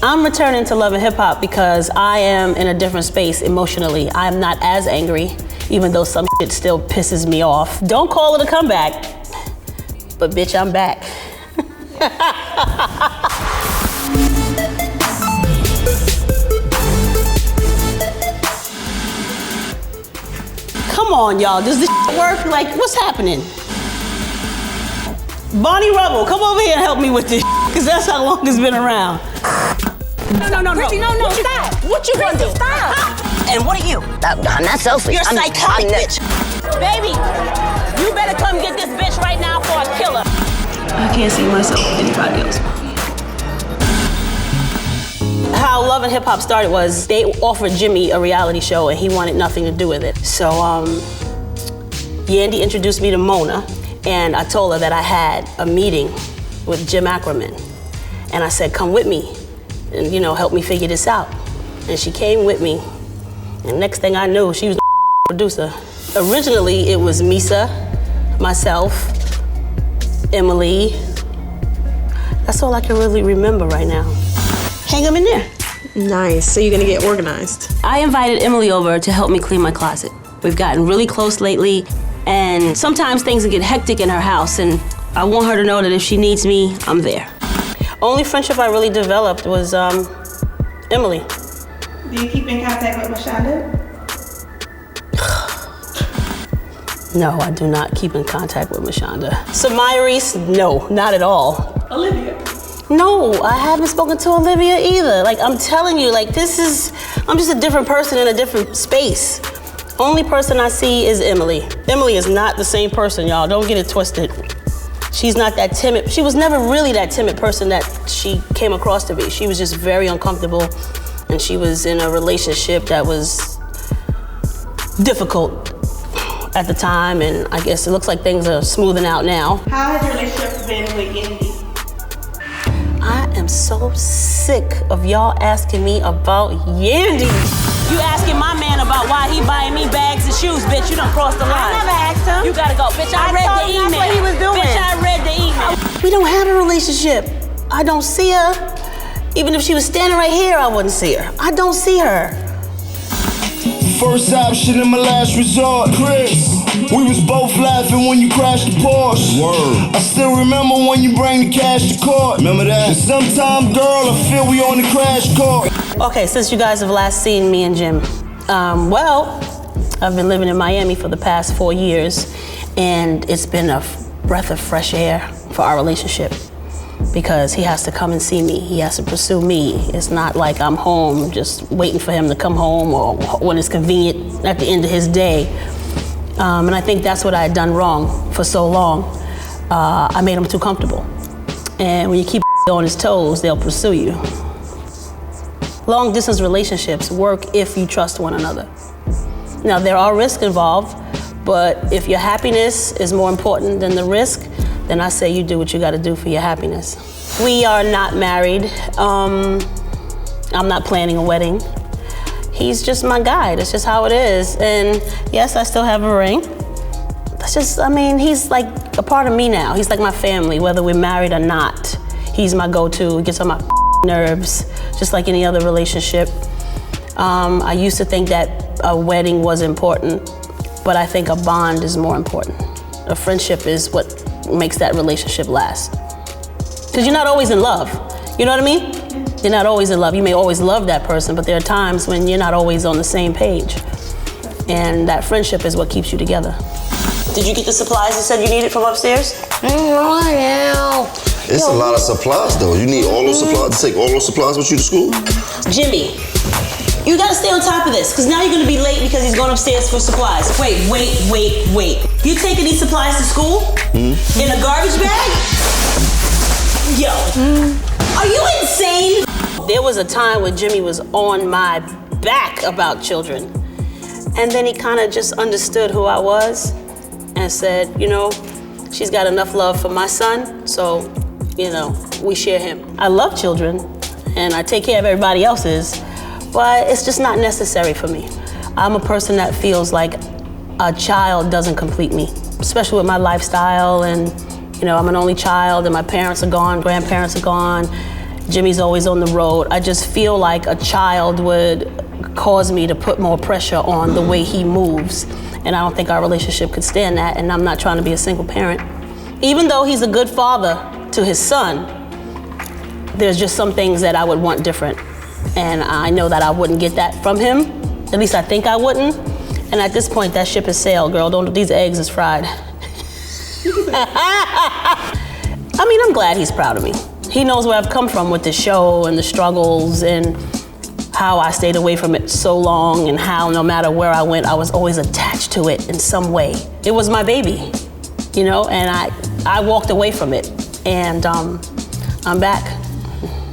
I'm returning to Love and Hip Hop because I am in a different space emotionally. I'm not as angry, even though some shit still pisses me off. Don't call it a comeback, but bitch, I'm back. Come on, y'all, does this work? Like, what's happening? Bonnie Rubble, come over here and help me with this, because that's how long it's been around. No. Chrissy, no, stop. What you gonna do? Stop. Huh? And what are you? I'm not selfish. You're psychotic, bitch. Baby, you better come get this bitch right now for a killer. I can't see myself with anybody else. How Love and Hip Hop started was they offered Jimmy a reality show and he wanted nothing to do with it. So Yandy introduced me to Mona and I told her that I had a meeting with Jim Ackerman. And I said, come with me and, you know, help me figure this out. And she came with me. And next thing I knew, she was the producer. Originally, it was Misa, myself, Emily. That's all I can really remember right now. Hang them in there. Nice, so you're gonna get organized. I invited Emily over to help me clean my closet. We've gotten really close lately, and sometimes things get hectic in her house, and I want her to know that if she needs me, I'm there. Only friendship I really developed was Emily. Do you keep in contact with Mashonda? No, I do not keep in contact with Mashonda. Samaya Reese, no, not at all. Olivia? No, I haven't spoken to Olivia either. Like, I'm telling you, like, I'm just a different person in a different space. Only person I see is Emily. Emily is not the same person, y'all. Don't get it twisted. She's not that timid. She was never really that timid person that she came across to be. She was just very uncomfortable, and she was in a relationship that was difficult at the time, and I guess it looks like things are smoothing out now. How has your relationship been with Yandy? I am so sick of y'all asking me about Yandy. You asking my man about why he buying me bags and shoes, bitch. You done crossed the line. I never asked him. You gotta go. Bitch, I read the email. That's what he was doing. Bitch, I read the email. We don't have a relationship. I don't see her. Even if she was standing right here, I wouldn't see her. I don't see her. First option and my last resort, Chris. We was both laughing when you crashed the Porsche. Word. I still remember when you bring the cash to court. Remember that? And sometime, girl, I feel we on the crash course. Okay, since you guys have last seen me and Jim, well, I've been living in Miami for the past 4 years, and it's been a breath of fresh air for our relationship because he has to come and see me. He has to pursue me. It's not like I'm home just waiting for him to come home or when it's convenient at the end of his day. And I think that's what I had done wrong for so long. I made him too comfortable. And when you keep on his toes, they'll pursue you. Long distance relationships work if you trust one another. Now, there are risks involved, but if your happiness is more important than the risk, then I say you do what you gotta do for your happiness. We are not married. I'm not planning a wedding. He's just my guy, that's just how it is. And yes, I still have a ring. That's just, I mean, he's like a part of me now. He's like my family, whether we're married or not. He's my go-to, he gets on my nerves, just like any other relationship. I used to think that a wedding was important, but I think a bond is more important. A friendship is what makes that relationship last. Because you're not always in love, you know what I mean? You're not always in love. You may always love that person, but there are times when you're not always on the same page. And that friendship is what keeps you together. Did you get the supplies you said you needed from upstairs? It's a lot of supplies though. You need all those supplies to take all those supplies with you to school? Jimmy, you gotta stay on top of this, because now you're gonna be late because he's going upstairs for supplies. Wait. You taking these supplies to school? In a garbage bag? Yo, are you insane? There was a time when Jimmy was on my back about children. And then he kind of just understood who I was and said, you know, she's got enough love for my son, so, you know, we share him. I love children, and I take care of everybody else's, but it's just not necessary for me. I'm a person that feels like a child doesn't complete me, especially with my lifestyle, and, you know, I'm an only child, and my parents are gone, grandparents are gone. Jimmy's always on the road. I just feel like a child would cause me to put more pressure on the way he moves. And I don't think our relationship could stand that, and I'm not trying to be a single parent. Even though he's a good father to his son, there's just some things that I would want different. And I know that I wouldn't get that from him. At least I think I wouldn't. And at this point, that ship has sailed, girl. These eggs is fried. I mean, I'm glad he's proud of me. He knows where I've come from with the show and the struggles and how I stayed away from it so long and how no matter where I went, I was always attached to it in some way. It was my baby, you know, and I walked away from it, and I'm back.